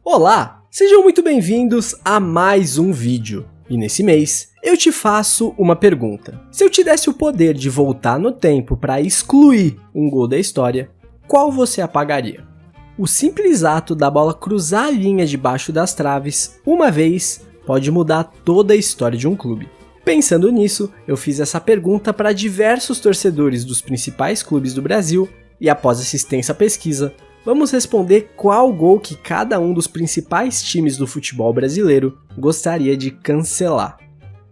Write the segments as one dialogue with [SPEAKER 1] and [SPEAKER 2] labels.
[SPEAKER 1] Olá, sejam muito bem-vindos a mais um vídeo. E nesse mês, eu te faço uma pergunta. Se eu te desse o poder de voltar no tempo para excluir um gol da história, qual você apagaria? O simples ato da bola cruzar a linha debaixo das traves uma vez pode mudar toda a história de um clube. Pensando nisso, eu fiz essa pergunta para diversos torcedores dos principais clubes do Brasil e após essa extensa pesquisa, vamos responder qual gol que cada um dos principais times do futebol brasileiro gostaria de cancelar.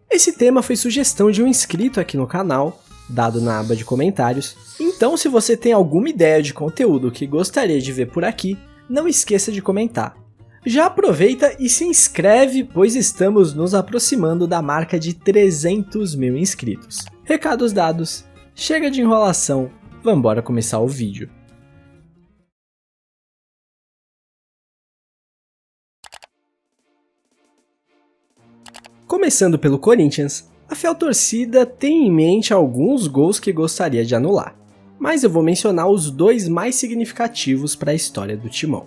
[SPEAKER 1] Esse tema foi sugestão de um inscrito aqui no canal, dado na aba de comentários, então se você tem alguma ideia de conteúdo que gostaria de ver por aqui, não esqueça de comentar. Já aproveita e se inscreve, pois estamos nos aproximando da marca de 300 mil inscritos. Recados dados, chega de enrolação, vambora começar o vídeo. Começando pelo Corinthians, a fiel torcida tem em mente alguns gols que gostaria de anular, mas eu vou mencionar os dois mais significativos para a história do Timão.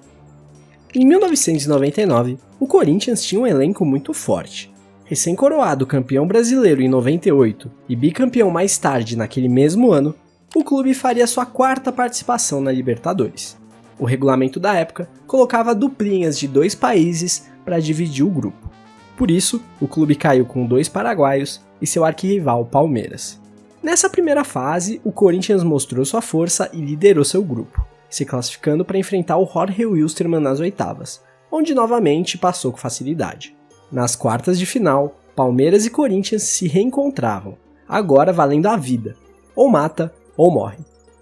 [SPEAKER 1] Em 1999, o Corinthians tinha um elenco muito forte. Recém-coroado campeão brasileiro em 98 e bicampeão mais tarde naquele mesmo ano, o clube faria sua quarta participação na Libertadores. O regulamento da época colocava duplinhas de 2 países para dividir o grupo. Por isso, o clube caiu com 2 paraguaios e seu arquirrival Palmeiras. Nessa primeira fase, o Corinthians mostrou sua força e liderou seu grupo, se classificando para enfrentar o Jorge Wilstermann nas oitavas, onde novamente passou com facilidade. Nas quartas de final, Palmeiras e Corinthians se reencontravam, agora valendo a vida, ou mata ou morre.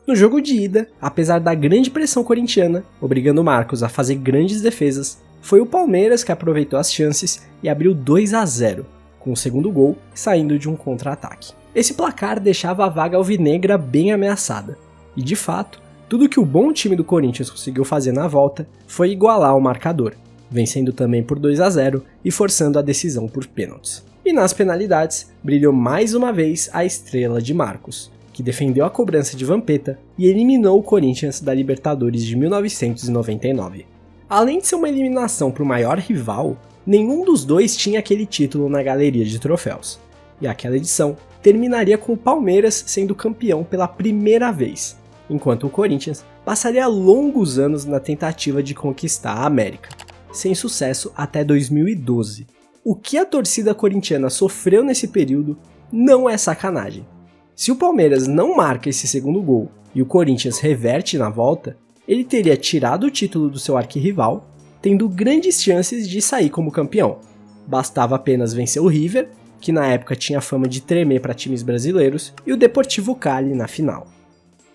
[SPEAKER 1] No jogo de ida, apesar da grande pressão corintiana, obrigando o Marcos a fazer grandes defesas, foi o Palmeiras que aproveitou as chances e abriu 2-0, com o segundo gol saindo de um contra-ataque. Esse placar deixava a vaga alvinegra bem ameaçada, e de fato, tudo que o bom time do Corinthians conseguiu fazer na volta foi igualar o marcador, vencendo também por 2-0 e forçando a decisão por pênaltis. E nas penalidades, brilhou mais uma vez a estrela de Marcos, que defendeu a cobrança de Vampeta e eliminou o Corinthians da Libertadores de 1999. Além de ser uma eliminação para o maior rival, nenhum dos dois tinha aquele título na galeria de troféus, e aquela edição terminaria com o Palmeiras sendo campeão pela primeira vez, enquanto o Corinthians passaria longos anos na tentativa de conquistar a América, sem sucesso até 2012. O que a torcida corintiana sofreu nesse período não é sacanagem. Se o Palmeiras não marca esse segundo gol e o Corinthians reverte na volta, ele teria tirado o título do seu arquirrival, tendo grandes chances de sair como campeão. Bastava apenas vencer o River, que na época tinha fama de tremer para times brasileiros, e o Deportivo Cali na final.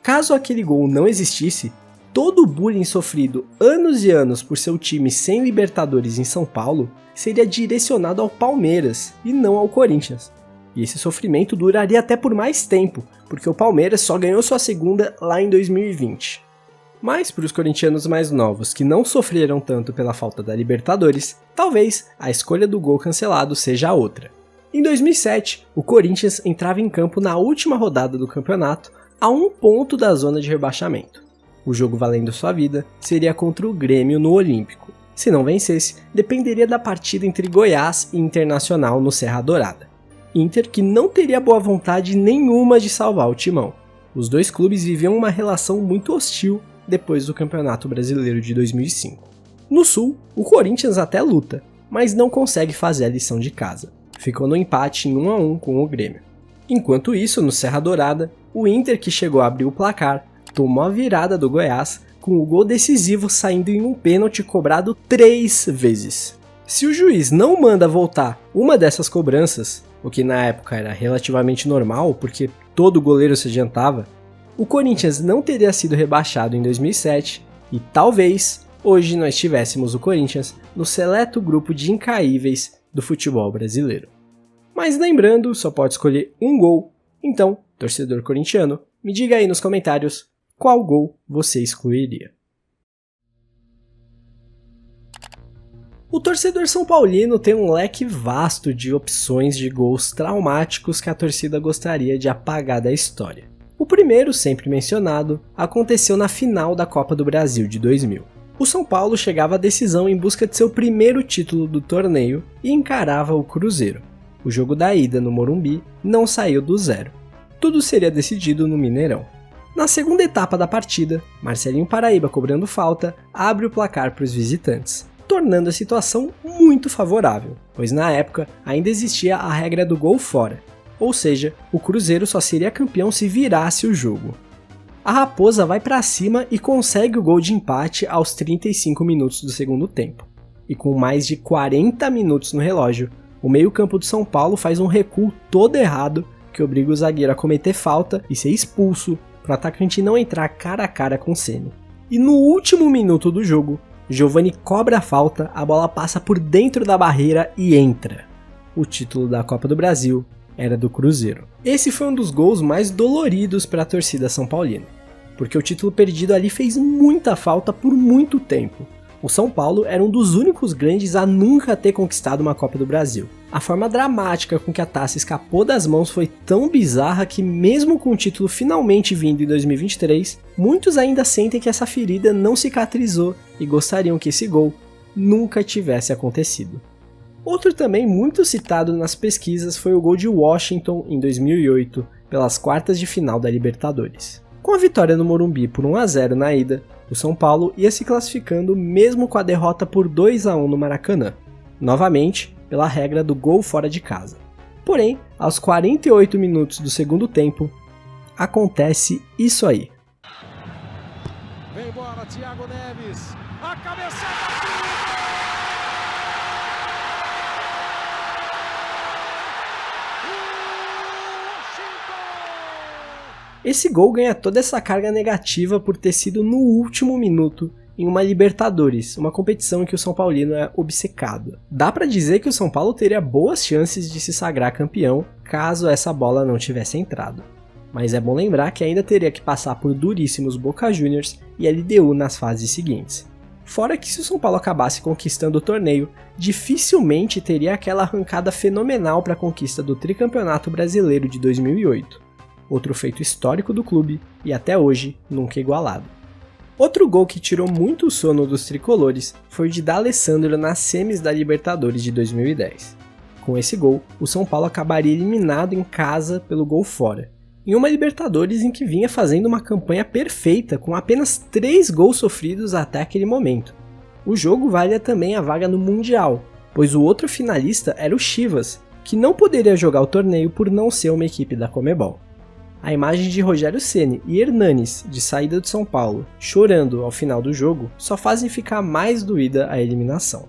[SPEAKER 1] Caso aquele gol não existisse, todo o bullying sofrido anos e anos por seu time sem Libertadores em São Paulo seria direcionado ao Palmeiras e não ao Corinthians. E esse sofrimento duraria até por mais tempo, porque o Palmeiras só ganhou sua segunda lá em 2020. Mas para os corintianos mais novos que não sofreram tanto pela falta da Libertadores, talvez a escolha do gol cancelado seja outra. Em 2007, o Corinthians entrava em campo na última rodada do campeonato, a 1 ponto da zona de rebaixamento. O jogo valendo sua vida seria contra o Grêmio no Olímpico. Se não vencesse, dependeria da partida entre Goiás e Internacional no Serra Dourada. Inter que não teria boa vontade nenhuma de salvar o Timão. Os dois clubes viviam uma relação muito hostil depois do Campeonato Brasileiro de 2005. No Sul, o Corinthians até luta, mas não consegue fazer a lição de casa. Ficou no empate em 1-1 com o Grêmio. Enquanto isso, no Serra Dourada, o Inter, que chegou a abrir o placar, tomou a virada do Goiás, com o gol decisivo saindo em um pênalti cobrado 3 vezes. Se o juiz não manda voltar uma dessas cobranças, o que na época era relativamente normal, porque todo goleiro se adiantava, o Corinthians não teria sido rebaixado em 2007 e talvez hoje nós tivéssemos o Corinthians no seleto grupo de incaíveis do futebol brasileiro. Mas lembrando, só pode escolher um gol, então, torcedor corintiano, me diga aí nos comentários qual gol você excluiria. O torcedor são paulino tem um leque vasto de opções de gols traumáticos que a torcida gostaria de apagar da história. O primeiro, sempre mencionado, aconteceu na final da Copa do Brasil de 2000. O São Paulo chegava à decisão em busca de seu primeiro título do torneio e encarava o Cruzeiro. O jogo da ida no Morumbi não saiu do zero. Tudo seria decidido no Mineirão. Na segunda etapa da partida, Marcelinho Paraíba, cobrando falta, abre o placar para os visitantes, tornando a situação muito favorável, pois na época ainda existia a regra do gol fora, ou seja, o Cruzeiro só seria campeão se virasse o jogo. A Raposa vai para cima e consegue o gol de empate aos 35 minutos do segundo tempo. E com mais de 40 minutos no relógio, o meio-campo do São Paulo faz um recuo todo errado que obriga o zagueiro a cometer falta e ser expulso para o atacante não entrar cara a cara com o Ceni. E no último minuto do jogo, Giovani cobra a falta, a bola passa por dentro da barreira e entra. O título da Copa do Brasil era do Cruzeiro. Esse foi um dos gols mais doloridos para a torcida são paulina, porque o título perdido ali fez muita falta por muito tempo. O São Paulo era um dos únicos grandes a nunca ter conquistado uma Copa do Brasil. A forma dramática com que a taça escapou das mãos foi tão bizarra que, mesmo com o título finalmente vindo em 2023, muitos ainda sentem que essa ferida não cicatrizou e gostariam que esse gol nunca tivesse acontecido. Outro também muito citado nas pesquisas foi o gol de Washington em 2008, pelas quartas de final da Libertadores. Com a vitória no Morumbi por 1-0 na ida, o São Paulo ia se classificando mesmo com a derrota por 2-1 no Maracanã, novamente pela regra do gol fora de casa. Porém, aos 48 minutos do segundo tempo, acontece isso aí.
[SPEAKER 2] Vem embora, Thiago Neves, a cabeçada!
[SPEAKER 1] Esse gol ganha toda essa carga negativa por ter sido no último minuto em uma Libertadores, uma competição em que o São Paulino é obcecado. Dá pra dizer que o São Paulo teria boas chances de se sagrar campeão caso essa bola não tivesse entrado. Mas é bom lembrar que ainda teria que passar por duríssimos Boca Juniors e LDU nas fases seguintes. Fora que se o São Paulo acabasse conquistando o torneio, dificilmente teria aquela arrancada fenomenal para a conquista do tricampeonato brasileiro de 2008. Outro feito histórico do clube e até hoje nunca igualado. Outro gol que tirou muito o sono dos tricolores foi o de D'Alessandro nas semis da Libertadores de 2010. Com esse gol, o São Paulo acabaria eliminado em casa pelo gol fora, em uma Libertadores em que vinha fazendo uma campanha perfeita com apenas 3 gols sofridos até aquele momento. O jogo valia também a vaga no Mundial, pois o outro finalista era o Chivas, que não poderia jogar o torneio por não ser uma equipe da Conmebol. A imagem de Rogério Ceni e Hernanes, de saída do São Paulo, chorando ao final do jogo, só fazem ficar mais doída a eliminação.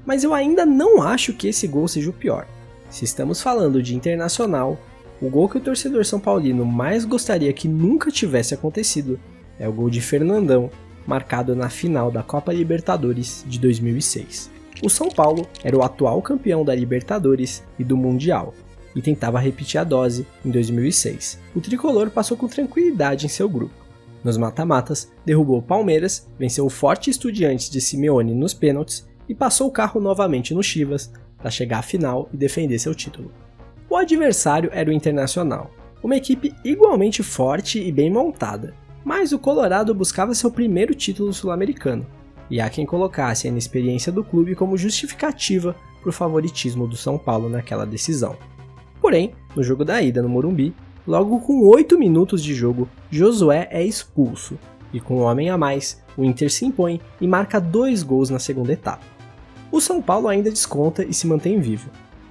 [SPEAKER 1] Mas eu ainda não acho que esse gol seja o pior. Se estamos falando de Internacional, o gol que o torcedor são paulino mais gostaria que nunca tivesse acontecido é o gol de Fernandão, marcado na final da Copa Libertadores de 2006. O São Paulo era o atual campeão da Libertadores e do Mundial, e tentava repetir a dose em 2006. O tricolor passou com tranquilidade em seu grupo. Nos mata-matas, derrubou o Palmeiras, venceu o forte Estudiantes de Simeone nos pênaltis e passou o carro novamente no Chivas para chegar à final e defender seu título. O adversário era o Internacional, uma equipe igualmente forte e bem montada, mas o Colorado buscava seu primeiro título sul-americano, e há quem colocasse a inexperiência do clube como justificativa para o favoritismo do São Paulo naquela decisão. Porém, no jogo da ida no Morumbi, logo com 8 minutos de jogo, Josué é expulso, e com um homem a mais, o Inter se impõe e marca 2 gols na segunda etapa. O São Paulo ainda desconta e se mantém vivo.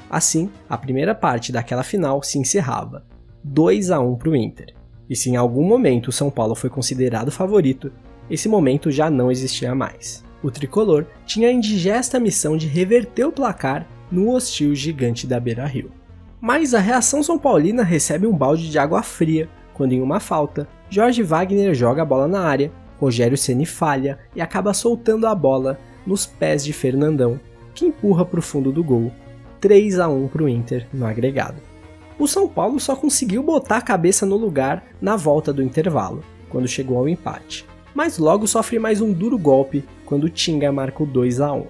[SPEAKER 1] Assim, a primeira parte daquela final se encerrava, 2-1 para o Inter. E se em algum momento o São Paulo foi considerado favorito, esse momento já não existia mais. O tricolor tinha a indigesta missão de reverter o placar no hostil gigante da Beira-Rio. Mas a reação são paulina recebe um balde de água fria, quando em uma falta, Jorge Wagner joga a bola na área, Rogério Ceni falha e acaba soltando a bola nos pés de Fernandão, que empurra para o fundo do gol, 3-1 para o Inter no agregado. O São Paulo só conseguiu botar a cabeça no lugar na volta do intervalo, quando chegou ao empate, mas logo sofre mais um duro golpe quando o Tinga marca o 2-1.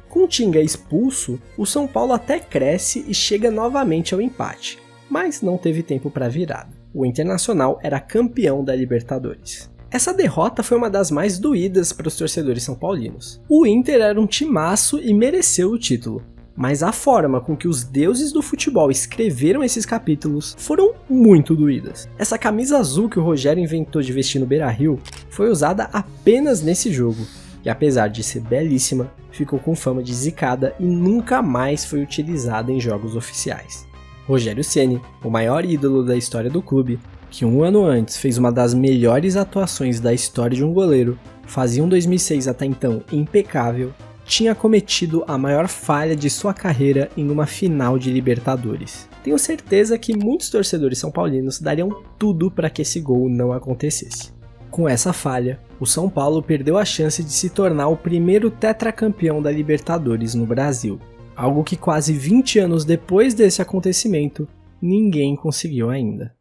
[SPEAKER 1] Com o Tinga expulso, o São Paulo até cresce e chega novamente ao empate, mas não teve tempo para virada. O Internacional era campeão da Libertadores. Essa derrota foi uma das mais doídas para os torcedores são paulinos. O Inter era um timaço e mereceu o título, mas a forma com que os deuses do futebol escreveram esses capítulos foram muito doídas. Essa camisa azul que o Rogério inventou de vestir no Beira-Rio foi usada apenas nesse jogo, e apesar de ser belíssima, ficou com fama de zicada e nunca mais foi utilizada em jogos oficiais. Rogério Ceni, o maior ídolo da história do clube, que um ano antes fez uma das melhores atuações da história de um goleiro, fazia um 2006 até então impecável, tinha cometido a maior falha de sua carreira em uma final de Libertadores. Tenho certeza que muitos torcedores são paulinos dariam tudo para que esse gol não acontecesse. Com essa falha, o São Paulo perdeu a chance de se tornar o primeiro tetracampeão da Libertadores no Brasil, algo que quase 20 anos depois desse acontecimento, ninguém conseguiu ainda.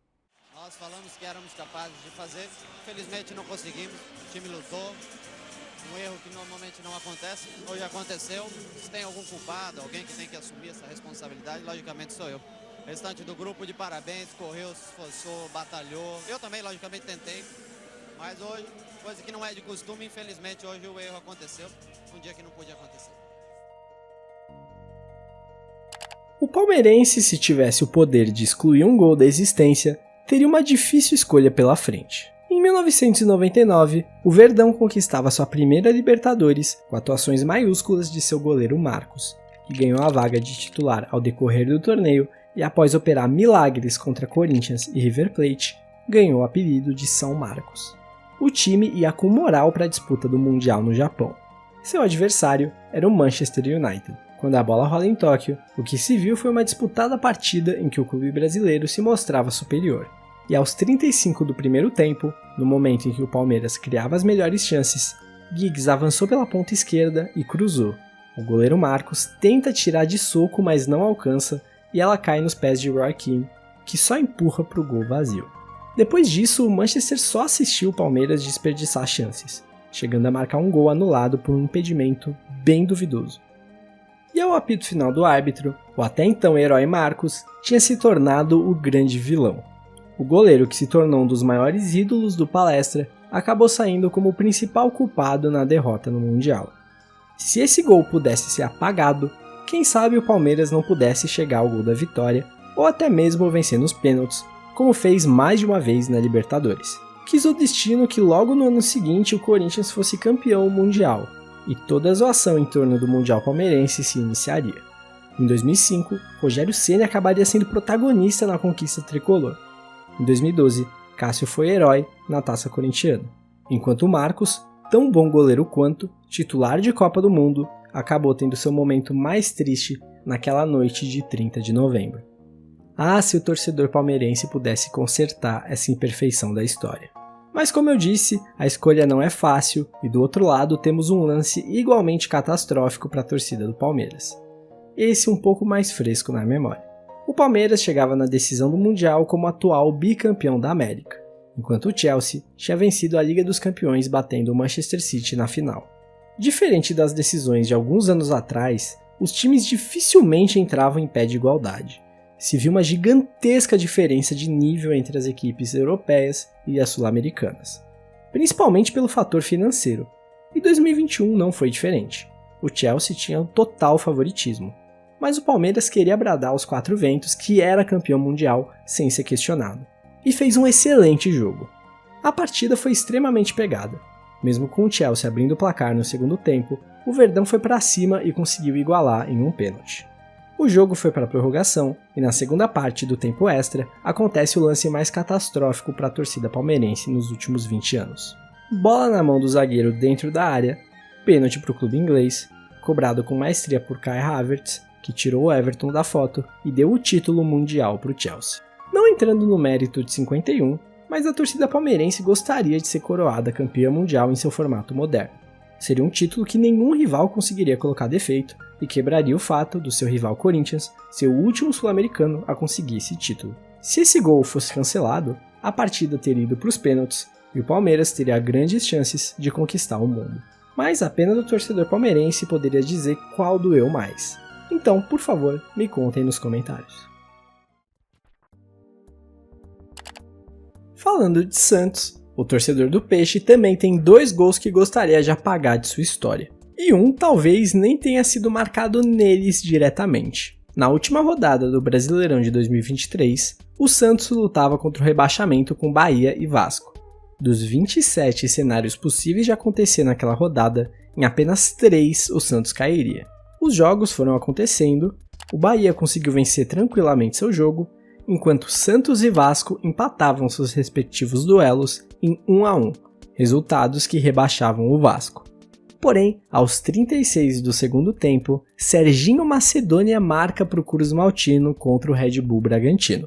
[SPEAKER 3] Nós falamos que éramos capazes de fazer, infelizmente não conseguimos, o time lutou, um erro que normalmente não acontece, hoje aconteceu. Se tem algum culpado, alguém que tem que assumir essa responsabilidade, logicamente sou eu. O restante do grupo, de parabéns, correu, se esforçou, batalhou, eu também logicamente tentei, mas hoje, coisa que não é de costume, infelizmente hoje o erro aconteceu, um dia que não podia acontecer.
[SPEAKER 1] O palmeirense, se tivesse o poder de excluir um gol da existência, teria uma difícil escolha pela frente. Em 1999, o Verdão conquistava sua primeira Libertadores com atuações maiúsculas de seu goleiro Marcos, que ganhou a vaga de titular ao decorrer do torneio e após operar milagres contra Corinthians e River Plate, ganhou o apelido de São Marcos. O time ia com moral para a disputa do Mundial no Japão. Seu adversário era o Manchester United. Quando a bola rola em Tóquio, o que se viu foi uma disputada partida em que o clube brasileiro se mostrava superior. E aos 35 do primeiro tempo, no momento em que o Palmeiras criava as melhores chances, Giggs avançou pela ponta esquerda e cruzou. O goleiro Marcos tenta tirar de soco, mas não alcança, e ela cai nos pés de Roy Keane, que só empurra para o gol vazio. Depois disso, o Manchester só assistiu o Palmeiras desperdiçar chances, chegando a marcar um gol anulado por um impedimento bem duvidoso. E ao apito final do árbitro, o até então herói Marcos tinha se tornado o grande vilão. O goleiro, que se tornou um dos maiores ídolos do Palestra, acabou saindo como o principal culpado na derrota no Mundial. Se esse gol pudesse ser apagado, quem sabe o Palmeiras não pudesse chegar ao gol da vitória, ou até mesmo vencer nos pênaltis, como fez mais de uma vez na Libertadores. Quis o destino que logo no ano seguinte o Corinthians fosse campeão mundial, e toda a zoação em torno do Mundial Palmeirense se iniciaria. Em 2005, Rogério Ceni acabaria sendo protagonista na conquista tricolor. Em 2012, Cássio foi herói na Taça Corintiana, enquanto Marcos, tão bom goleiro quanto, titular de Copa do Mundo, acabou tendo seu momento mais triste naquela noite de 30 de novembro. Ah, se o torcedor palmeirense pudesse consertar essa imperfeição da história. Mas como eu disse, a escolha não é fácil e do outro lado temos um lance igualmente catastrófico para a torcida do Palmeiras. Esse um pouco mais fresco na memória. O Palmeiras chegava na decisão do Mundial como atual bicampeão da América, enquanto o Chelsea tinha vencido a Liga dos Campeões batendo o Manchester City na final. Diferente das decisões de alguns anos atrás, os times dificilmente entravam em pé de igualdade. Se viu uma gigantesca diferença de nível entre as equipes europeias e as sul-americanas, principalmente pelo fator financeiro, e 2021 não foi diferente. O Chelsea tinha um total favoritismo, mas o Palmeiras queria bradar aos quatro ventos que era campeão mundial sem ser questionado, e fez um excelente jogo. A partida foi extremamente pegada. Mesmo com o Chelsea abrindo o placar no segundo tempo, o Verdão foi para cima e conseguiu igualar em um pênalti. O jogo foi para a prorrogação e na segunda parte do tempo extra acontece o lance mais catastrófico para a torcida palmeirense nos últimos 20 anos. Bola na mão do zagueiro dentro da área, pênalti para o clube inglês, cobrado com maestria por Kai Havertz, que tirou o Everton da foto e deu o título mundial para o Chelsea. Não entrando no mérito de 51, mas a torcida palmeirense gostaria de ser coroada campeã mundial em seu formato moderno. Seria um título que nenhum rival conseguiria colocar defeito e quebraria o fato do seu rival Corinthians ser o último sul-americano a conseguir esse título. Se esse gol fosse cancelado, a partida teria ido para os pênaltis e o Palmeiras teria grandes chances de conquistar o mundo. Mas apenas o torcedor palmeirense poderia dizer qual doeu mais. Então, por favor, me contem nos comentários. Falando de Santos, O torcedor do Peixe também tem 2 gols que gostaria de apagar de sua história. E um talvez nem tenha sido marcado neles diretamente. Na última rodada do Brasileirão de 2023, o Santos lutava contra o rebaixamento com Bahia e Vasco. Dos 27 cenários possíveis de acontecer naquela rodada, em apenas 3 o Santos cairia. Os jogos foram acontecendo, o Bahia conseguiu vencer tranquilamente seu jogo, enquanto Santos e Vasco empatavam seus respectivos duelos em 1-1, resultados que rebaixavam o Vasco. Porém, aos 36 do segundo tempo, Serginho Macedônia marca para o Cruz Maltino contra o Red Bull Bragantino.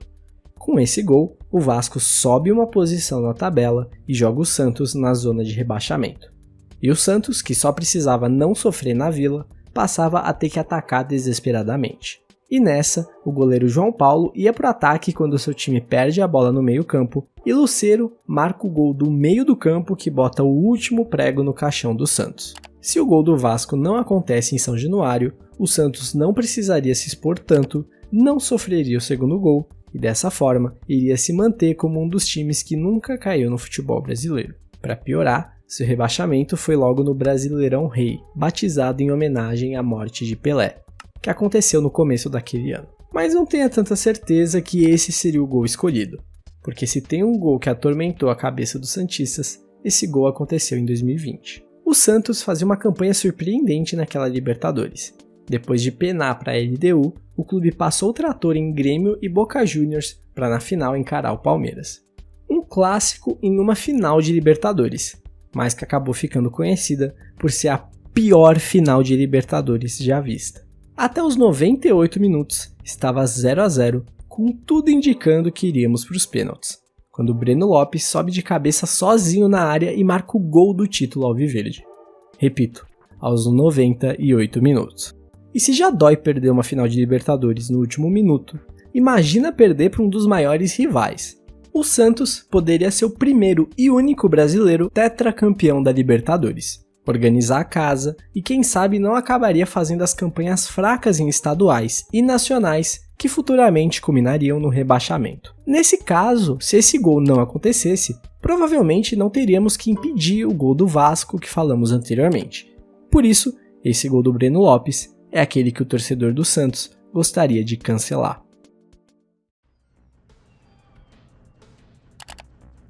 [SPEAKER 1] Com esse gol, o Vasco sobe uma posição na tabela e joga o Santos na zona de rebaixamento. E o Santos, que só precisava não sofrer na Vila, passava a ter que atacar desesperadamente. E nessa, o goleiro João Paulo ia para o ataque quando seu time perde a bola no meio-campo e Lucero marca o gol do meio do campo que bota o último prego no caixão do Santos. Se o gol do Vasco não acontece em São Januário, o Santos não precisaria se expor tanto, não sofreria o segundo gol e dessa forma iria se manter como um dos times que nunca caiu no futebol brasileiro. Para piorar, seu rebaixamento foi logo no Brasileirão Rei, batizado em homenagem à morte de Pelé, que aconteceu no começo daquele ano. Mas não tenha tanta certeza que esse seria o gol escolhido, porque se tem um gol que atormentou a cabeça dos santistas, esse gol aconteceu em 2020. O Santos fazia uma campanha surpreendente naquela Libertadores. Depois de penar para a LDU, o clube passou o trator em Grêmio e Boca Juniors para na final encarar o Palmeiras. Um clássico em uma final de Libertadores, mas que acabou ficando conhecida por ser a pior final de Libertadores já vista. Até os 98 minutos, estava 0-0, com tudo indicando que iríamos para os pênaltis, quando o Breno Lopes sobe de cabeça sozinho na área e marca o gol do título alviverde. Repito, aos 98 minutos. E se já dói perder uma final de Libertadores no último minuto, imagina perder para um dos maiores rivais. O Santos poderia ser o primeiro e único brasileiro tetracampeão da Libertadores, organizar a casa e quem sabe não acabaria fazendo as campanhas fracas em estaduais e nacionais que futuramente culminariam no rebaixamento. Nesse caso, se esse gol não acontecesse, provavelmente não teríamos que impedir o gol do Vasco que falamos anteriormente. Por isso, esse gol do Breno Lopes é aquele que o torcedor do Santos gostaria de cancelar.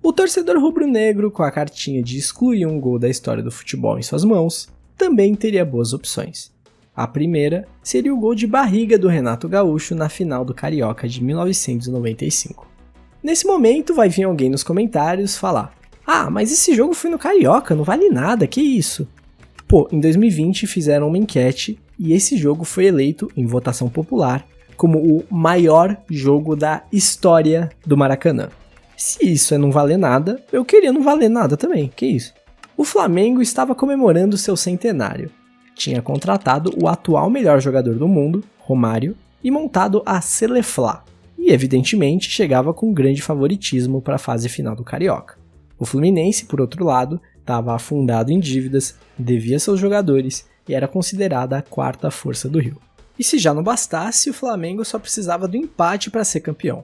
[SPEAKER 1] O torcedor rubro-negro, com a cartinha de excluir um gol da história do futebol em suas mãos, também teria boas opções. A primeira seria o gol de barriga do Renato Gaúcho na final do Carioca de 1995. Nesse momento vai vir alguém nos comentários falar: "Ah, mas esse jogo foi no Carioca, não vale nada, que isso?" Pô, em 2020 fizeram uma enquete e esse jogo foi eleito, em votação popular, como o maior jogo da história do Maracanã. Se isso é não valer nada, eu queria não valer nada também, que isso? O Flamengo estava comemorando seu centenário. Tinha contratado o atual melhor jogador do mundo, Romário, e montado a Seleflá. E evidentemente chegava com grande favoritismo para a fase final do Carioca. O Fluminense, por outro lado, estava afundado em dívidas, devia seus jogadores e era considerada a quarta força do Rio. E se já não bastasse, o Flamengo só precisava do empate para ser campeão.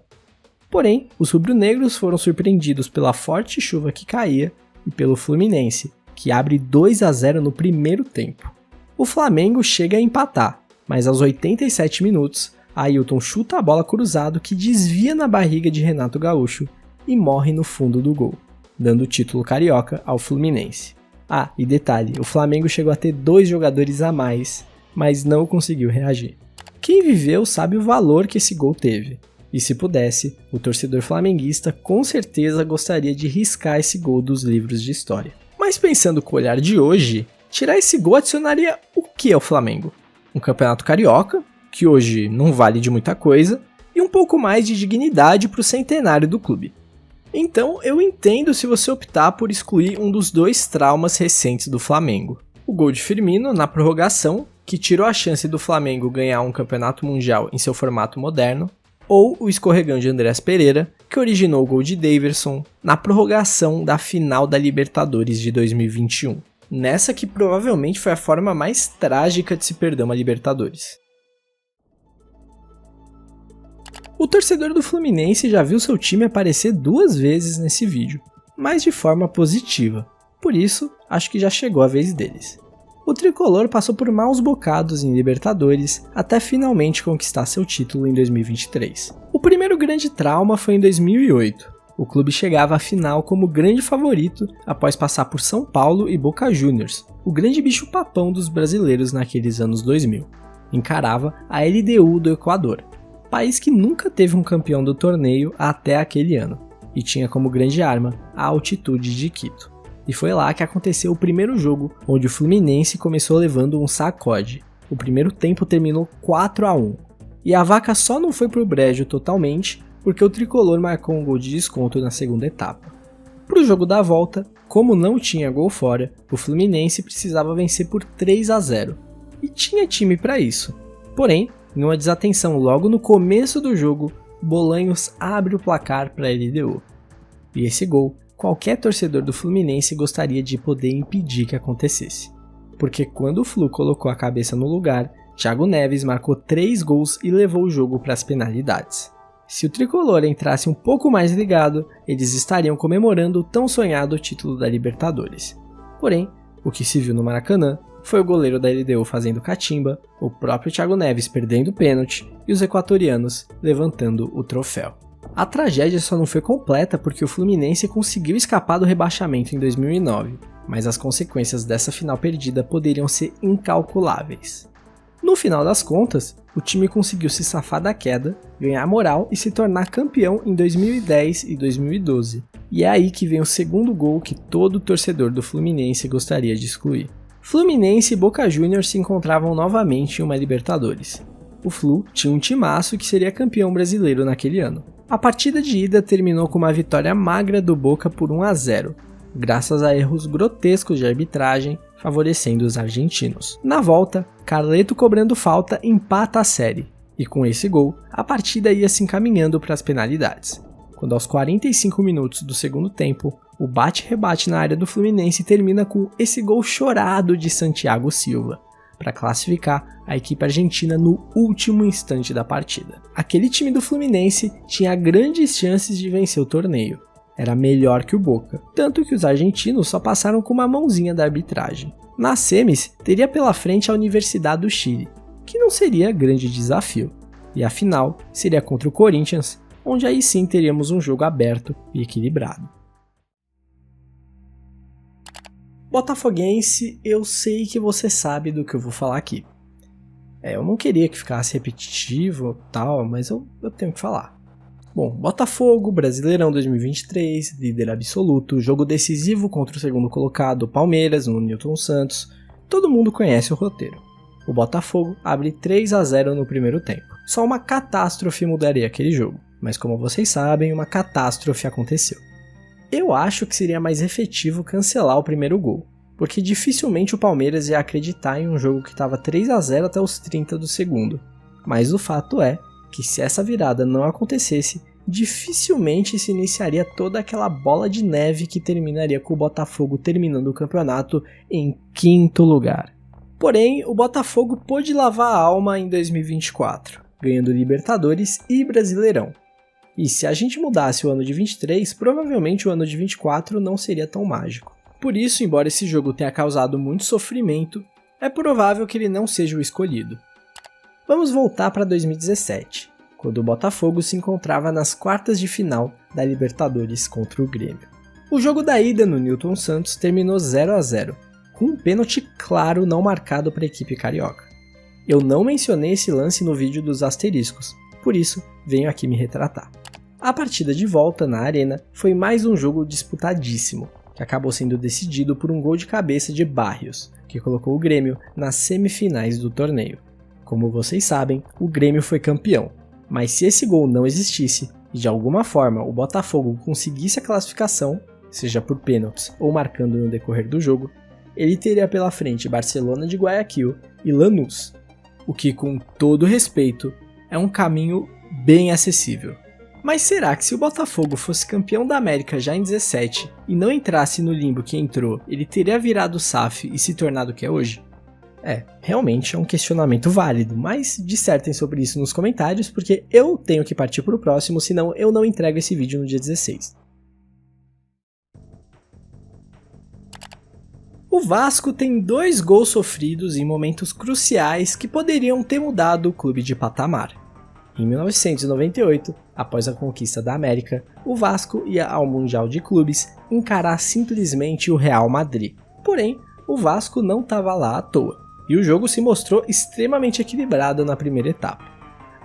[SPEAKER 1] Porém, os rubro-negros foram surpreendidos pela forte chuva que caía e pelo Fluminense, que abre 2-0 no primeiro tempo. O Flamengo chega a empatar, mas aos 87 minutos, Ailton chuta a bola cruzado que desvia na barriga de Renato Gaúcho e morre no fundo do gol, dando o título carioca ao Fluminense. Ah, e detalhe, o Flamengo chegou a ter 2 jogadores a mais, mas não conseguiu reagir. Quem viveu sabe o valor que esse gol teve. E se pudesse, o torcedor flamenguista com certeza gostaria de riscar esse gol dos livros de história. Mas pensando com o olhar de hoje, tirar esse gol adicionaria o que ao Flamengo? Um campeonato carioca, que hoje não vale de muita coisa, e um pouco mais de dignidade para o centenário do clube. Então eu entendo se você optar por excluir um dos 2 traumas recentes do Flamengo. O gol de Firmino na prorrogação, que tirou a chance do Flamengo ganhar um campeonato mundial em seu formato moderno, ou o escorregão de Andrés Pereira, que originou o gol de Daverson na prorrogação da final da Libertadores de 2021. Nessa que provavelmente foi a forma mais trágica de se perder uma Libertadores. O torcedor do Fluminense já viu seu time aparecer 2 vezes nesse vídeo. mas de forma positiva. Por isso, acho que já chegou a vez deles. O tricolor passou por maus bocados em Libertadores até finalmente conquistar seu título em 2023. O primeiro grande trauma foi em 2008. O clube chegava à final como grande favorito após passar por São Paulo e Boca Juniors, o grande bicho-papão dos brasileiros naqueles anos 2000. Encarava a LDU do Equador, país que nunca teve um campeão do torneio até aquele ano, e tinha como grande arma a altitude de Quito. E foi lá que aconteceu o primeiro jogo, onde o Fluminense começou levando um sacode. O primeiro tempo terminou 4-1, e a vaca só não foi pro brejo totalmente, porque o tricolor marcou um gol de desconto na segunda etapa. Pro jogo da volta, como não tinha gol fora, o Fluminense precisava vencer por 3-0, e tinha time para isso. Porém, em uma desatenção logo no começo do jogo, Bolanhos abre o placar para a LDU. E esse gol, qualquer torcedor do Fluminense gostaria de poder impedir que acontecesse. Porque quando o Flu colocou a cabeça no lugar, Thiago Neves marcou 3 gols e levou o jogo para as penalidades. Se o tricolor entrasse um pouco mais ligado, eles estariam comemorando o tão sonhado título da Libertadores. Porém, o que se viu no Maracanã foi o goleiro da LDU fazendo catimba, o próprio Thiago Neves perdendo o pênalti e os equatorianos levantando o troféu. A tragédia só não foi completa porque o Fluminense conseguiu escapar do rebaixamento em 2009, mas as consequências dessa final perdida poderiam ser incalculáveis. No final das contas, o time conseguiu se safar da queda, ganhar moral e se tornar campeão em 2010 e 2012. E é aí que vem o segundo gol que todo torcedor do Fluminense gostaria de excluir. Fluminense e Boca Juniors se encontravam novamente em uma Libertadores. O Flu tinha um timaço que seria campeão brasileiro naquele ano. A partida de ida terminou com uma vitória magra do Boca por 1-0, graças a erros grotescos de arbitragem, favorecendo os argentinos. Na volta, Carleto cobrando falta empata a série, e com esse gol, a partida ia se encaminhando para as penalidades, quando aos 45 minutos do segundo tempo, o bate-rebate na área do Fluminense termina com esse gol chorado de Santiago Silva, para classificar a equipe argentina no último instante da partida. Aquele time do Fluminense tinha grandes chances de vencer o torneio. Era melhor que o Boca, tanto que os argentinos só passaram com uma mãozinha da arbitragem. Nas semis, teria pela frente a Universidade do Chile, que não seria grande desafio, e a final seria contra o Corinthians, onde aí sim teríamos um jogo aberto e equilibrado. Botafoguense, eu sei que você sabe do que eu vou falar aqui. Eu não queria que ficasse repetitivo tal, mas eu tenho que falar. Bom, Botafogo, Brasileirão 2023, líder absoluto, jogo decisivo contra o segundo colocado, Palmeiras, no Newton Santos. Todo mundo conhece o roteiro. O Botafogo abre 3-0 no primeiro tempo. Só uma catástrofe mudaria aquele jogo, mas como vocês sabem, uma catástrofe aconteceu. Eu acho que seria mais efetivo cancelar o primeiro gol, porque dificilmente o Palmeiras ia acreditar em um jogo que estava 3-0 até os 30 do segundo. Mas o fato é que se essa virada não acontecesse, dificilmente se iniciaria toda aquela bola de neve que terminaria com o Botafogo terminando o campeonato em 5º lugar. Porém, o Botafogo pôde lavar a alma em 2024, ganhando Libertadores e Brasileirão. E se a gente mudasse o ano de 23, provavelmente o ano de 24 não seria tão mágico. Por isso, embora esse jogo tenha causado muito sofrimento, é provável que ele não seja o escolhido. Vamos voltar para 2017, quando o Botafogo se encontrava nas quartas de final da Libertadores contra o Grêmio. O jogo da ida no Newton Santos terminou 0-0, com um pênalti claro não marcado para a equipe carioca. Eu não mencionei esse lance no vídeo dos asteriscos, por isso venho aqui me retratar. A partida de volta na Arena foi mais um jogo disputadíssimo, que acabou sendo decidido por um gol de cabeça de Barrios, que colocou o Grêmio nas semifinais do torneio. Como vocês sabem, o Grêmio foi campeão, mas se esse gol não existisse e de alguma forma o Botafogo conseguisse a classificação, seja por pênaltis ou marcando no decorrer do jogo, ele teria pela frente Barcelona de Guayaquil e Lanús, o que, com todo respeito, é um caminho bem acessível. Mas será que se o Botafogo fosse campeão da América já em 17 e não entrasse no limbo que entrou, ele teria virado SAF e se tornado o que é hoje? Realmente é um questionamento válido, mas dissertem sobre isso nos comentários porque eu tenho que partir para o próximo, senão eu não entrego esse vídeo no dia 16. O Vasco tem 2 gols sofridos em momentos cruciais que poderiam ter mudado o clube de patamar. Em 1998, após a conquista da América, o Vasco ia ao Mundial de Clubes encarar simplesmente o Real Madrid. Porém, o Vasco não estava lá à toa, e o jogo se mostrou extremamente equilibrado na primeira etapa.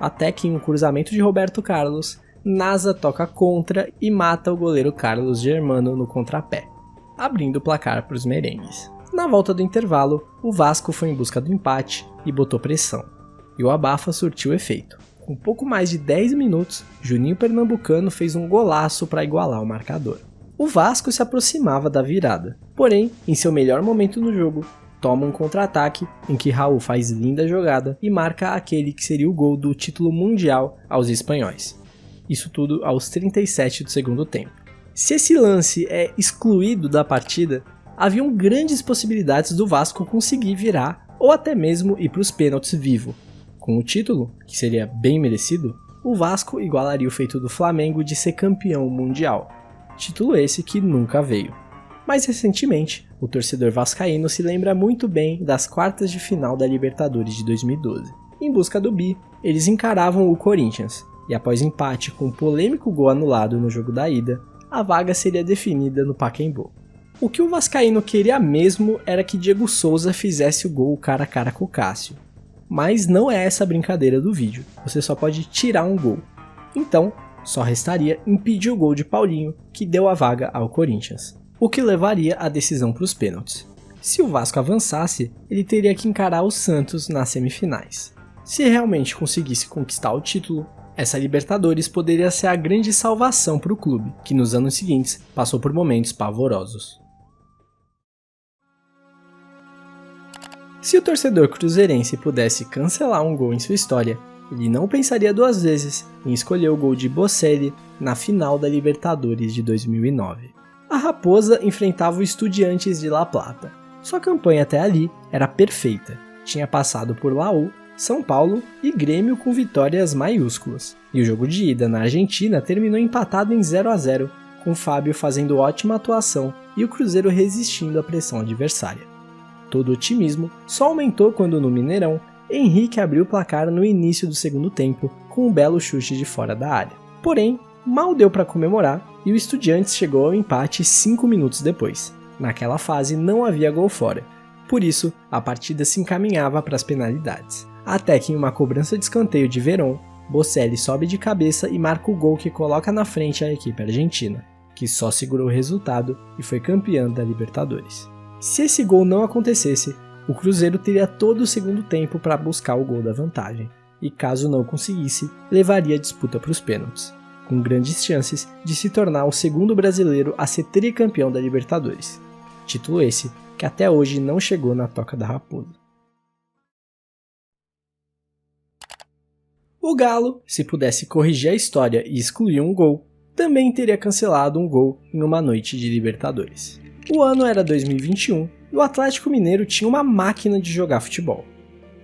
[SPEAKER 1] Até que em um cruzamento de Roberto Carlos, Nasa toca contra e mata o goleiro Carlos Germano no contrapé, abrindo o placar para os merengues. Na volta do intervalo, o Vasco foi em busca do empate e botou pressão, e o abafa surtiu efeito. Com pouco mais de 10 minutos, Juninho Pernambucano fez um golaço para igualar o marcador. O Vasco se aproximava da virada, porém, em seu melhor momento no jogo, toma um contra-ataque em que Raul faz linda jogada e marca aquele que seria o gol do título mundial aos espanhóis. Isso tudo aos 37 do segundo tempo. Se esse lance é excluído da partida, haviam grandes possibilidades do Vasco conseguir virar ou até mesmo ir para os pênaltis vivo. Com o título, que seria bem merecido, o Vasco igualaria o feito do Flamengo de ser campeão mundial. Título esse que nunca veio. Mais recentemente, o torcedor vascaíno se lembra muito bem das quartas de final da Libertadores de 2012. Em busca do bi, eles encaravam o Corinthians, e após empate com um polêmico gol anulado no jogo da ida, a vaga seria definida no Pacaembu. O que o vascaíno queria mesmo era que Diego Souza fizesse o gol cara a cara com o Cássio. Mas não é essa a brincadeira do vídeo, você só pode tirar um gol. Então, só restaria impedir o gol de Paulinho, que deu a vaga ao Corinthians, o que levaria a decisão para os pênaltis. Se o Vasco avançasse, ele teria que encarar o Santos nas semifinais. Se realmente conseguisse conquistar o título, essa Libertadores poderia ser a grande salvação para o clube, que nos anos seguintes passou por momentos pavorosos. Se o torcedor cruzeirense pudesse cancelar um gol em sua história, ele não pensaria 2 vezes em escolher o gol de Bocelli na final da Libertadores de 2009. A Raposa enfrentava o Estudiantes de La Plata. Sua campanha até ali era perfeita, tinha passado por Laú, São Paulo e Grêmio com vitórias maiúsculas. E o jogo de ida na Argentina terminou empatado em 0-0, com Fábio fazendo ótima atuação e o Cruzeiro resistindo à pressão adversária. Todo o otimismo só aumentou quando no Mineirão, Henrique abriu o placar no início do segundo tempo com um belo chute de fora da área. Porém, mal deu para comemorar e o Estudiantes chegou ao empate 5 minutos depois. Naquela fase não havia gol fora, por isso a partida se encaminhava para as penalidades. Até que em uma cobrança de escanteio de Verón, Bocelli sobe de cabeça e marca o gol que coloca na frente a equipe argentina, que só segurou o resultado e foi campeã da Libertadores. Se esse gol não acontecesse, o Cruzeiro teria todo o segundo tempo para buscar o gol da vantagem, e caso não conseguisse, levaria a disputa para os pênaltis, com grandes chances de se tornar o segundo brasileiro a ser tricampeão da Libertadores. Título esse que até hoje não chegou na Toca da Raposa. O Galo, se pudesse corrigir a história e excluir um gol, também teria cancelado um gol em uma noite de Libertadores. O ano era 2021 e o Atlético Mineiro tinha uma máquina de jogar futebol.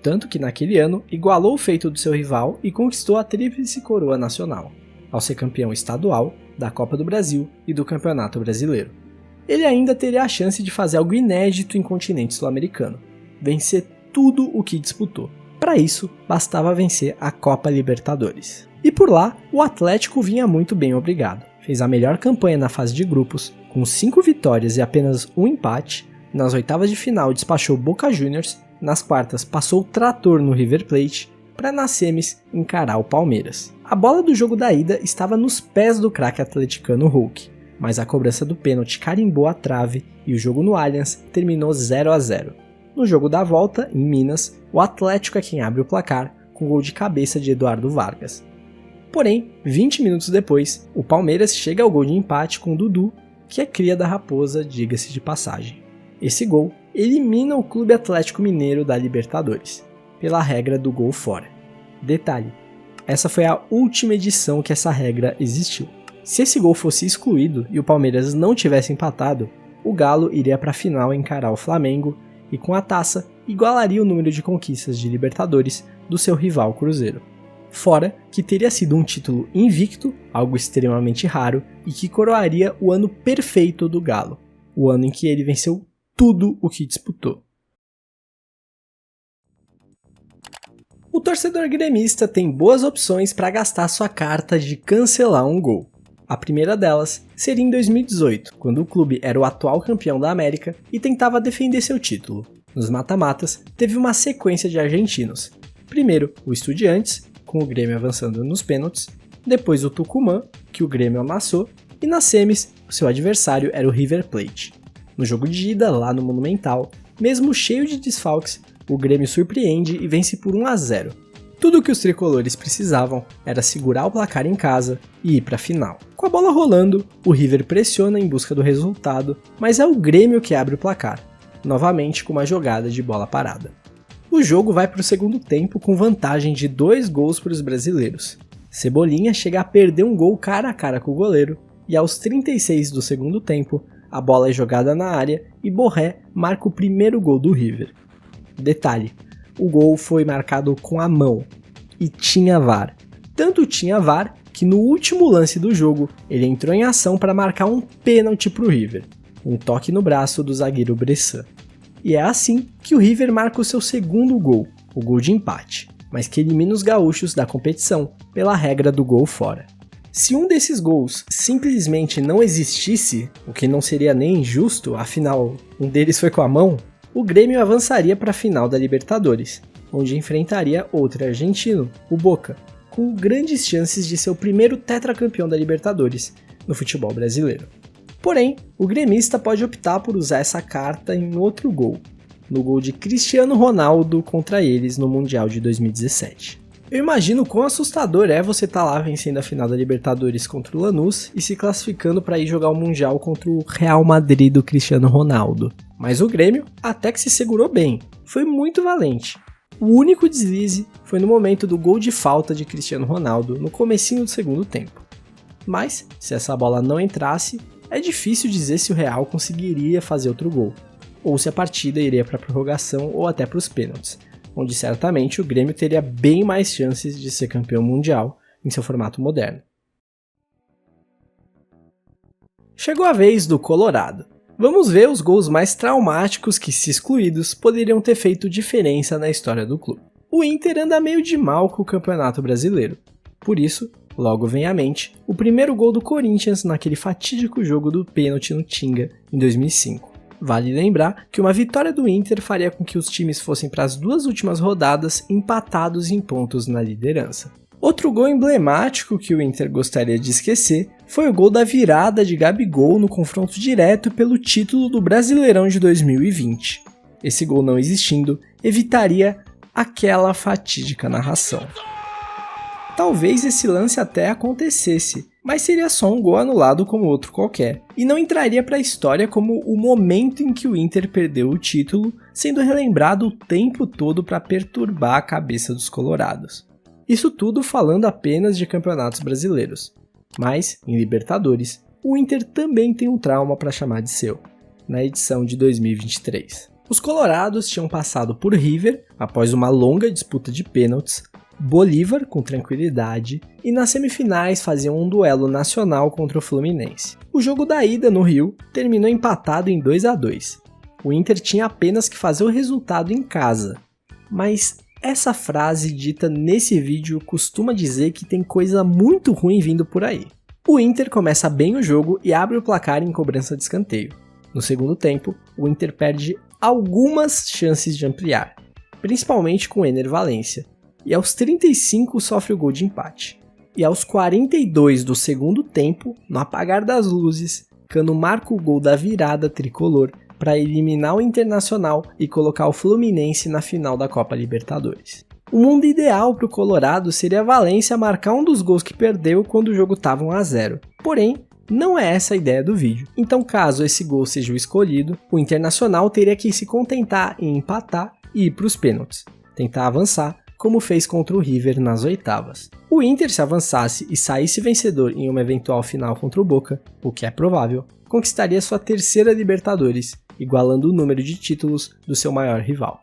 [SPEAKER 1] Tanto que naquele ano igualou o feito do seu rival e conquistou a tríplice coroa nacional, ao ser campeão estadual, da Copa do Brasil e do Campeonato Brasileiro. Ele ainda teria a chance de fazer algo inédito em continente sul-americano, vencer tudo o que disputou. Para isso, bastava vencer a Copa Libertadores. E por lá, o Atlético vinha muito bem obrigado. Fez a melhor campanha na fase de grupos, com 5 vitórias e apenas um empate. Nas oitavas de final despachou Boca Juniors, nas quartas passou o trator no River Plate, para nas semis encarar o Palmeiras. A bola do jogo da ida estava nos pés do craque atleticano Hulk, mas a cobrança do pênalti carimbou a trave e o jogo no Allianz terminou 0-0. No jogo da volta, em Minas, o Atlético é quem abre o placar com gol de cabeça de Eduardo Vargas. Porém, 20 minutos depois, o Palmeiras chega ao gol de empate com Dudu, que é cria da Raposa, diga-se de passagem. Esse gol elimina o Clube Atlético Mineiro da Libertadores, pela regra do gol fora. Detalhe, essa foi a última edição que essa regra existiu. Se esse gol fosse excluído e o Palmeiras não tivesse empatado, o Galo iria para a final encarar o Flamengo e com a taça igualaria o número de conquistas de Libertadores do seu rival Cruzeiro. Fora que teria sido um título invicto, algo extremamente raro, e que coroaria o ano perfeito do Galo, o ano em que ele venceu tudo o que disputou. O torcedor gremista tem boas opções para gastar sua carta de cancelar um gol. A primeira delas seria em 2018, quando o clube era o atual campeão da América e tentava defender seu título. Nos mata-matas, teve uma sequência de argentinos. Primeiro, o Estudiantes, com o Grêmio avançando nos pênaltis, depois o Tucumã, que o Grêmio amassou, e nas semis, seu adversário era o River Plate. No jogo de ida, lá no Monumental, mesmo cheio de desfalques, o Grêmio surpreende e vence por 1-0. Tudo o que os tricolores precisavam era segurar o placar em casa e ir para a final. Com a bola rolando, o River pressiona em busca do resultado, mas é o Grêmio que abre o placar, novamente com uma jogada de bola parada. O jogo vai para o segundo tempo com vantagem de 2 gols para os brasileiros. Cebolinha chega a perder um gol cara a cara com o goleiro, e aos 36 do segundo tempo, a bola é jogada na área e Borré marca o primeiro gol do River. Detalhe, o gol foi marcado com a mão e tinha VAR. Tanto tinha VAR que no último lance do jogo ele entrou em ação para marcar um pênalti para o River, um toque no braço do zagueiro Bressan. E é assim que o River marca o seu segundo gol, o gol de empate, mas que elimina os gaúchos da competição pela regra do gol fora. Se um desses gols simplesmente não existisse, o que não seria nem injusto, afinal um deles foi com a mão, o Grêmio avançaria para a final da Libertadores, onde enfrentaria outro argentino, o Boca, com grandes chances de ser o primeiro tetracampeão da Libertadores no futebol brasileiro. Porém, o gremista pode optar por usar essa carta em outro gol, no gol de Cristiano Ronaldo contra eles no Mundial de 2017. Eu imagino quão assustador é você estar lá vencendo a final da Libertadores contra o Lanús e se classificando para ir jogar o Mundial contra o Real Madrid do Cristiano Ronaldo. Mas o Grêmio até que se segurou bem, foi muito valente. O único deslize foi no momento do gol de falta de Cristiano Ronaldo no comecinho do segundo tempo. Mas, se essa bola não entrasse, é difícil dizer se o Real conseguiria fazer outro gol, ou se a partida iria para a prorrogação ou até para os pênaltis, onde certamente o Grêmio teria bem mais chances de ser campeão mundial em seu formato moderno. Chegou a vez do Colorado. Vamos ver os gols mais traumáticos que, se excluídos, poderiam ter feito diferença na história do clube. O Inter anda meio de mal com o Campeonato Brasileiro. Por isso, logo vem à mente o primeiro gol do Corinthians naquele fatídico jogo do pênalti no Tinga, em 2005. Vale lembrar que uma vitória do Inter faria com que os times fossem para as 2 últimas rodadas empatados em pontos na liderança. Outro gol emblemático que o Inter gostaria de esquecer foi o gol da virada de Gabigol no confronto direto pelo título do Brasileirão de 2020. Esse gol não existindo evitaria aquela fatídica narração. Talvez esse lance até acontecesse, mas seria só um gol anulado como outro qualquer, e não entraria para a história como o momento em que o Inter perdeu o título, sendo relembrado o tempo todo para perturbar a cabeça dos colorados. Isso tudo falando apenas de campeonatos brasileiros, mas, em Libertadores, o Inter também tem um trauma para chamar de seu, na edição de 2023. Os colorados tinham passado por River, após uma longa disputa de pênaltis, Bolívar com tranquilidade e nas semifinais faziam um duelo nacional contra o Fluminense. O jogo da ida no Rio terminou empatado em 2-2. O Inter tinha apenas que fazer o resultado em casa, mas essa frase dita nesse vídeo costuma dizer que tem coisa muito ruim vindo por aí. O Inter começa bem o jogo e abre o placar em cobrança de escanteio. No segundo tempo, o Inter perde algumas chances de ampliar, principalmente com Ener Valencia, e aos 35 sofre o gol de empate. E aos 42 do segundo tempo, no apagar das luzes, Cano marca o gol da virada tricolor para eliminar o Internacional e colocar o Fluminense na final da Copa Libertadores. O mundo ideal para o Colorado seria a Valencia marcar um dos gols que perdeu quando o jogo estava 1-0. Porém, não é essa a ideia do vídeo. Então, caso esse gol seja o escolhido, o Internacional teria que se contentar em empatar e ir para os pênaltis, tentar avançar, como fez contra o River nas oitavas. O Inter, se avançasse e saísse vencedor em uma eventual final contra o Boca, o que é provável, conquistaria sua 3ª Libertadores, igualando o número de títulos do seu maior rival.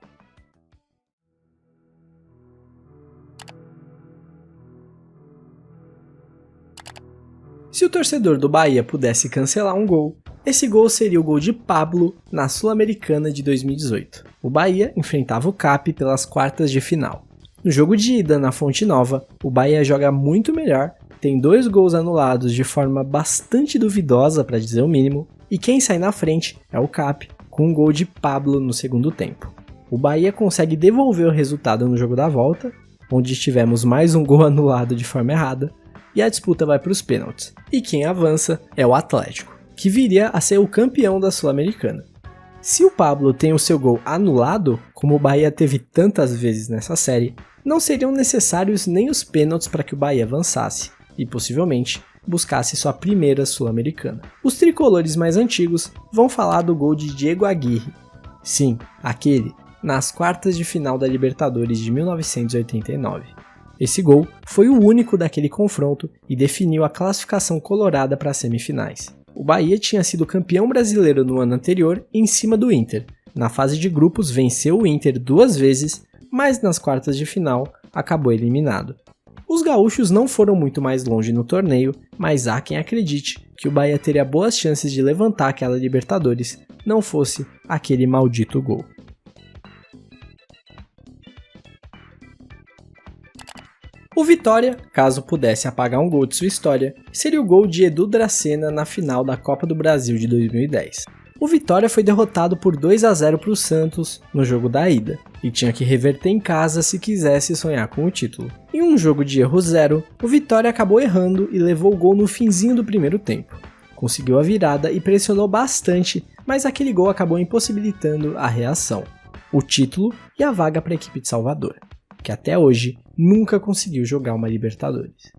[SPEAKER 1] Se o torcedor do Bahia pudesse cancelar um gol, esse gol seria o gol de Pablo na Sul-Americana de 2018. O Bahia enfrentava o CAP pelas quartas de final. No jogo de ida na Fonte Nova, o Bahia joga muito melhor, tem 2 gols anulados de forma bastante duvidosa, para dizer o mínimo, e quem sai na frente é o CAP, com um gol de Pablo no segundo tempo. O Bahia consegue devolver o resultado no jogo da volta, onde tivemos mais um gol anulado de forma errada, e a disputa vai para os pênaltis. E quem avança é o Atlético, que viria a ser o campeão da Sul-Americana. Se o Pablo tem o seu gol anulado, como o Bahia teve tantas vezes nessa série, não seriam necessários nem os pênaltis para que o Bahia avançasse, e possivelmente buscasse sua primeira Sul-Americana. Os tricolores mais antigos vão falar do gol de Diego Aguirre. Sim, aquele, nas quartas de final da Libertadores de 1989. Esse gol foi o único daquele confronto e definiu a classificação colorada para as semifinais. O Bahia tinha sido campeão brasileiro no ano anterior em cima do Inter. Na fase de grupos venceu o Inter 2 vezes, mas nas quartas de final acabou eliminado. Os gaúchos não foram muito mais longe no torneio, mas há quem acredite que o Bahia teria boas chances de levantar aquela Libertadores, não fosse aquele maldito gol. O Vitória, caso pudesse apagar um gol de sua história, seria o gol de Edu Dracena na final da Copa do Brasil de 2010. O Vitória foi derrotado por 2-0 para o Santos no jogo da ida, e tinha que reverter em casa se quisesse sonhar com o título. Em um jogo de erro zero, o Vitória acabou errando e levou o gol no finzinho do primeiro tempo. Conseguiu a virada e pressionou bastante, mas aquele gol acabou impossibilitando a reação, o título e a vaga para a equipe de Salvador, que até hoje nunca conseguiu jogar uma Libertadores.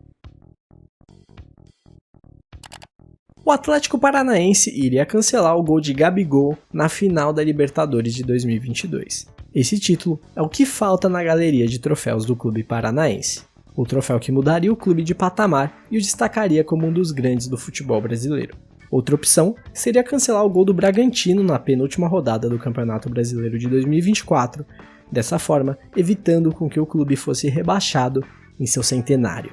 [SPEAKER 1] O Atlético Paranaense iria cancelar o gol de Gabigol na final da Libertadores de 2022. Esse título é o que falta na galeria de troféus do clube paranaense. O troféu que mudaria o clube de patamar e o destacaria como um dos grandes do futebol brasileiro. Outra opção seria cancelar o gol do Bragantino na penúltima rodada do Campeonato Brasileiro de 2024, dessa forma evitando com que o clube fosse rebaixado em seu centenário.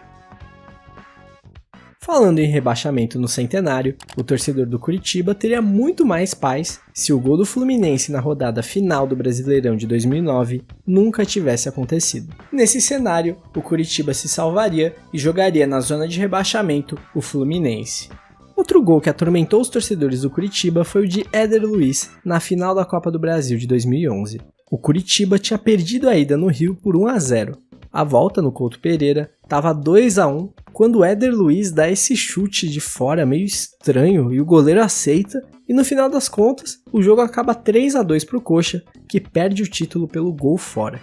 [SPEAKER 1] Falando em rebaixamento no centenário, o torcedor do Curitiba teria muito mais paz se o gol do Fluminense na rodada final do Brasileirão de 2009 nunca tivesse acontecido. Nesse cenário, o Curitiba se salvaria e jogaria na zona de rebaixamento o Fluminense. Outro gol que atormentou os torcedores do Curitiba foi o de Éder Luiz na final da Copa do Brasil de 2011. O Curitiba tinha perdido a ida no Rio por 1-0. A volta no Couto Pereira estava 2-1 quando Éder Luiz dá esse chute de fora meio estranho e o goleiro aceita, e no final das contas o jogo acaba 3-2 para o Coxa, que perde o título pelo gol fora.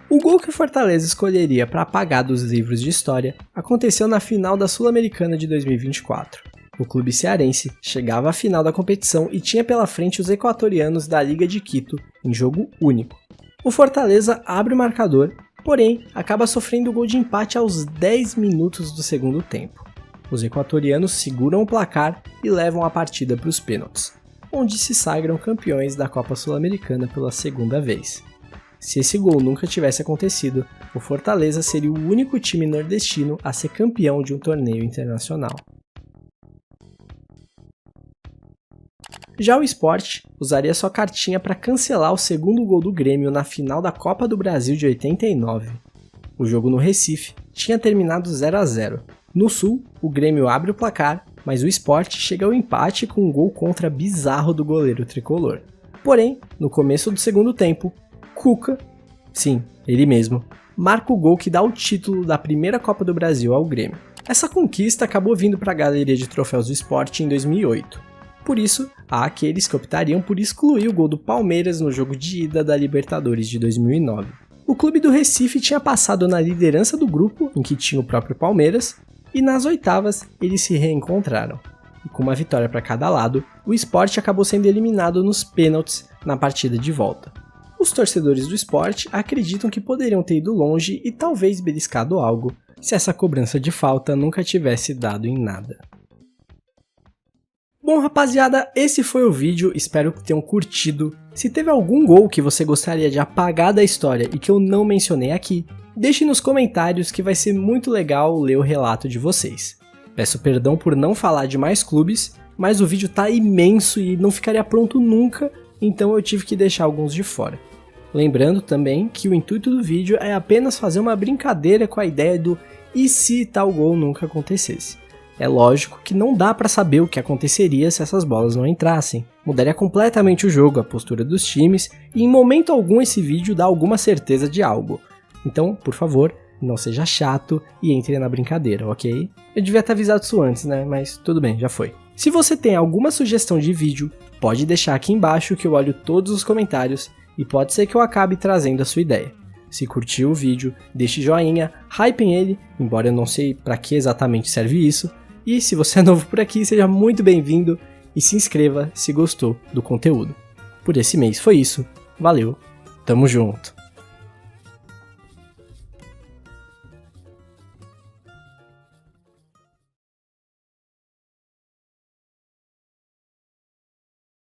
[SPEAKER 1] O gol que o Fortaleza escolheria para apagar dos livros de história aconteceu na final da Sul-Americana de 2024. O clube cearense chegava à final da competição e tinha pela frente os equatorianos da Liga de Quito em jogo único. O Fortaleza abre o marcador, porém acaba sofrendo o gol de empate aos 10 minutos do segundo tempo. Os equatorianos seguram o placar e levam a partida para os pênaltis, onde se sagram campeões da Copa Sul-Americana pela segunda vez. Se esse gol nunca tivesse acontecido, o Fortaleza seria o único time nordestino a ser campeão de um torneio internacional. Já o Sport usaria sua cartinha para cancelar o segundo gol do Grêmio na final da Copa do Brasil de 89. O jogo no Recife tinha terminado 0-0. No Sul, o Grêmio abre o placar, mas o Sport chega ao empate com um gol contra bizarro do goleiro tricolor. Porém, no começo do segundo tempo, Cuca, sim, ele mesmo, marca o gol que dá o título da primeira Copa do Brasil ao Grêmio. Essa conquista acabou vindo para a galeria de troféus do Sport em 2008. Por isso, há aqueles que optariam por excluir o gol do Palmeiras no jogo de ida da Libertadores de 2009. O clube do Recife tinha passado na liderança do grupo, em que tinha o próprio Palmeiras, e nas oitavas eles se reencontraram. E com uma vitória para cada lado, o Sport acabou sendo eliminado nos pênaltis na partida de volta. Os torcedores do Sport acreditam que poderiam ter ido longe e talvez beliscado algo, se essa cobrança de falta nunca tivesse dado em nada. Bom, rapaziada, esse foi o vídeo, espero que tenham curtido. Se teve algum gol que você gostaria de apagar da história e que eu não mencionei aqui, deixe nos comentários que vai ser muito legal ler o relato de vocês. Peço perdão por não falar de mais clubes, mas o vídeo tá imenso e não ficaria pronto nunca, então eu tive que deixar alguns de fora. Lembrando também que o intuito do vídeo é apenas fazer uma brincadeira com a ideia do e se tal gol nunca acontecesse. É lógico que não dá pra saber o que aconteceria se essas bolas não entrassem. Mudaria completamente o jogo, a postura dos times, e em momento algum esse vídeo dá alguma certeza de algo. Então, por favor, não seja chato e entre na brincadeira, ok? Eu devia ter avisado isso antes, né? Mas tudo bem, já foi. Se você tem alguma sugestão de vídeo, pode deixar aqui embaixo que eu olho todos os comentários e pode ser que eu acabe trazendo a sua ideia. Se curtiu o vídeo, deixe joinha, hypem ele, embora eu não sei pra que exatamente serve isso. E se você é novo por aqui, seja muito bem-vindo e se inscreva se gostou do conteúdo. Por esse mês foi isso, valeu, tamo junto!